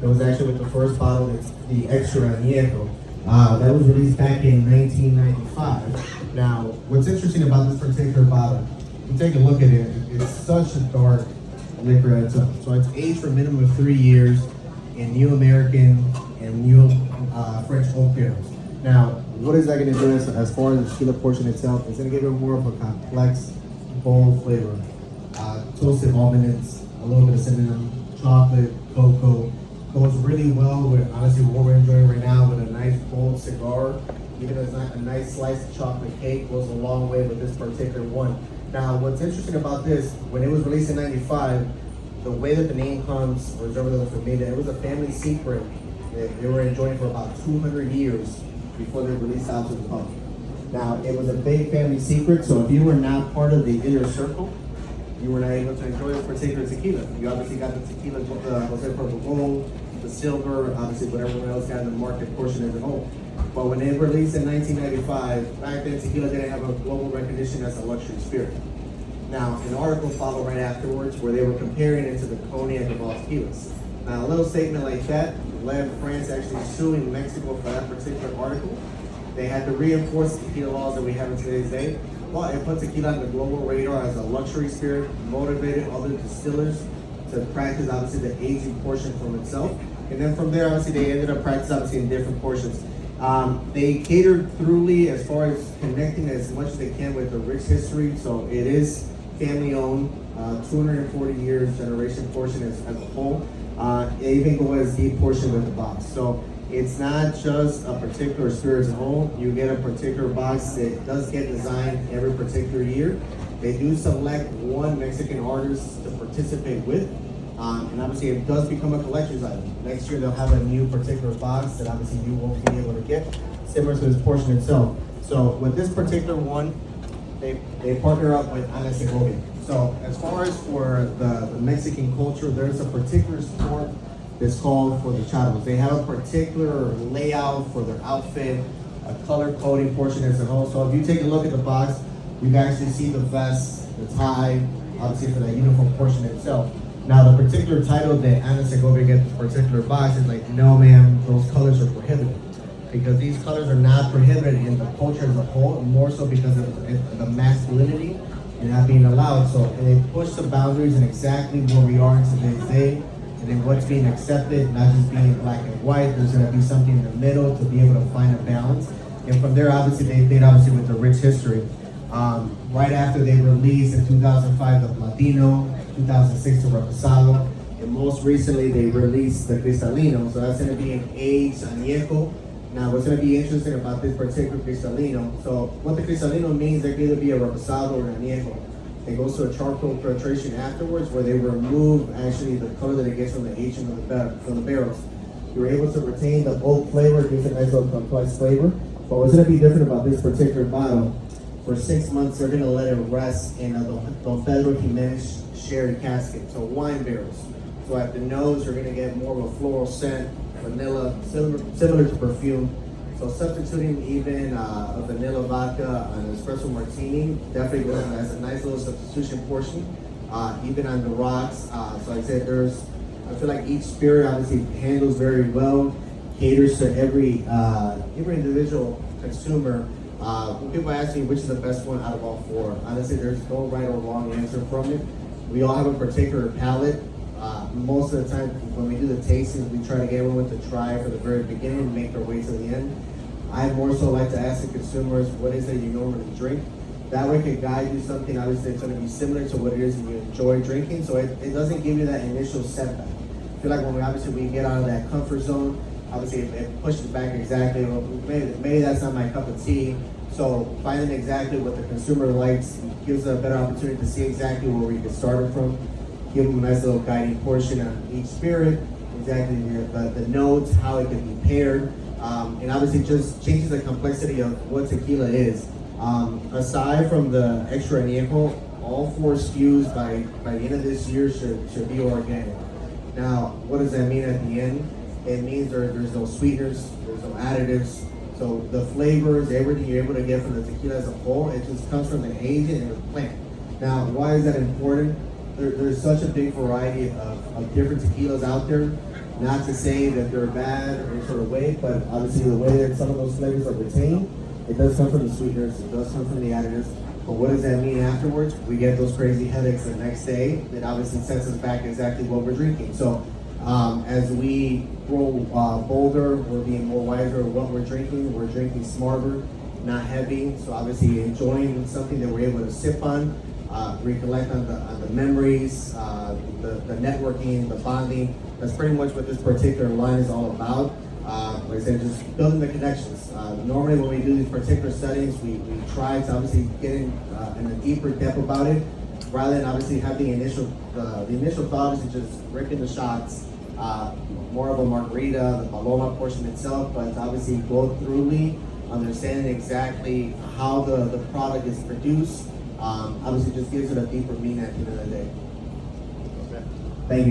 That was actually with the first bottle, it's the Extra Añejo. That was released back in 1995. Now, what's interesting about this particular bottle, you take a look at it, it's such a dark liquor at itself. So it's aged for a minimum of 3 years in New American and New French oak barrels. Now, what is that going to do as far as the tequila portion itself? It's going to give it more of a complex, bold flavor. Toasted almonds, a little bit of cinnamon, chocolate, cocoa. Goes really well with, honestly, what we're enjoying right now with a nice bold cigar. Even a nice slice of chocolate cake goes a long way with this particular one. Now, what's interesting about this, when it was released in 95, the way that the name comes, Reserva de la Familia, it was a family secret that they were enjoying for about 200 years before they released out to the public. Now, it was a big family secret, so if you were not part of the inner circle, you were not able to enjoy this particular tequila. You obviously got the tequila, Jose Purple Gold, the silver, obviously what everyone else got in the market portion as a whole. But when it released in 1995, back then tequila didn't have a global recognition as a luxury spirit. Now, an article followed right afterwards where they were comparing it to the cognac of all tequilas. Now, a little statement like that led France actually suing Mexico for that particular article. They had to reinforce the tequila laws that we have in today's day. Well, it put tequila on the global radar as a luxury spirit, motivated other distillers to practice, obviously, the aging portion from itself. And then from there, obviously, they ended up practicing, obviously, in different portions. They catered thoroughly as far as connecting as much as they can with the rich history. So it is family-owned, 240 years generation portion as a whole. It even go as deep portion with the box. So it's not just a particular spirit as a whole. You get a particular box that does get designed every particular year. They do select one Mexican artist to participate with. And obviously it does become a collector's item. Next year they'll have a new particular box that obviously you won't be able to get, similar to this portion itself. So with this particular one, they partner up with Ana Segovia. So as far as for the Mexican culture, there's a particular sport that's called for the chavos. They have a particular layout for their outfit, a color coding portion as a whole. So if you take a look at the box, you can actually see the vest, the tie, obviously for that uniform portion itself. Now the particular title that Ana Segovia gets this particular box is like, no ma'am, those colors are prohibited. Because these colors are not prohibited in the culture as a whole, more so because of the masculinity and not being allowed. So, and they push the boundaries and exactly where we are in today's day, and then what's being accepted, not just being black and white. There's going to be something in the middle to be able to find a balance. And from there, obviously, they did obviously with the rich history. Right after they released in 2005 the Latino, 2006 the Reposado, and most recently they released the Cristalino. So that's going to be an aged añejo. Now, what's going to be interesting about this particular Cristalino, so what the Cristalino means, there can either be a Reposado or an añejo. It goes to a charcoal filtration afterwards where they remove actually the color that it gets from the aging of from the barrels. You're able to retain the oak flavor, gives a nice little complex flavor. But what's going to be different about this particular bottle, for 6 months they're going to let it rest in a Don Pedro Jimenez sherry casket, so wine barrels. So at the nose you're going to get more of a floral scent, vanilla, similar to perfume. So substituting even a vanilla vodka, an espresso martini, definitely goes as a nice little substitution portion. Even on the rocks. So like I said, I feel like each spirit obviously handles very well, caters to every individual consumer. When people ask me which is the best one out of all four, honestly, there's no right or wrong answer from it. We all have a particular palate. Most of the time when we do the tastings, we try to get everyone to try for the very beginning and make their way to the end. I more so like to ask the consumers, what is it you normally drink? That way it can guide you something, obviously it's going to be similar to what it is that you enjoy drinking, so it doesn't give you that initial setback. I feel like when we get out of that comfort zone, obviously it pushes back exactly, well, maybe that's not my cup of tea. So finding exactly what the consumer likes gives a better opportunity to see exactly where we can start it from. Give them a nice little guiding portion on each spirit, exactly the notes, how it can be paired, and obviously just changes the complexity of what tequila is. Aside from the extra añejo, all 4 SKUs by the end of this year should be organic. Now, what does that mean at the end? It means there's no sweeteners, there's no additives. So the flavors, everything you're able to get from the tequila as a whole, it just comes from the aging and the plant. Now, why is that important? There's such a big variety of different tequilas out there. Not to say that they're bad or any sort of way, but obviously the way that some of those flavors are retained, it does come from the sweeteners, it does come from the additives. But what does that mean afterwards? We get those crazy headaches the next day. That obviously sets us back exactly what we're drinking. So as we grow bolder, we're being more wiser of what we're drinking. We're drinking smarter, not heavy. So obviously enjoying something that we're able to sip on, recollect on the memories, the networking, the bonding. That's pretty much what this particular line is all about. Like I said, just building the connections. Normally when we do these particular studies, we try to obviously get in a deeper depth about it, rather than obviously have the initial thought is just ripping the shots, more of a margarita, the Paloma portion itself, but obviously go throughly, understanding exactly how the product is produced, obviously just gives it a deeper meaning at the end of the day. Thank you.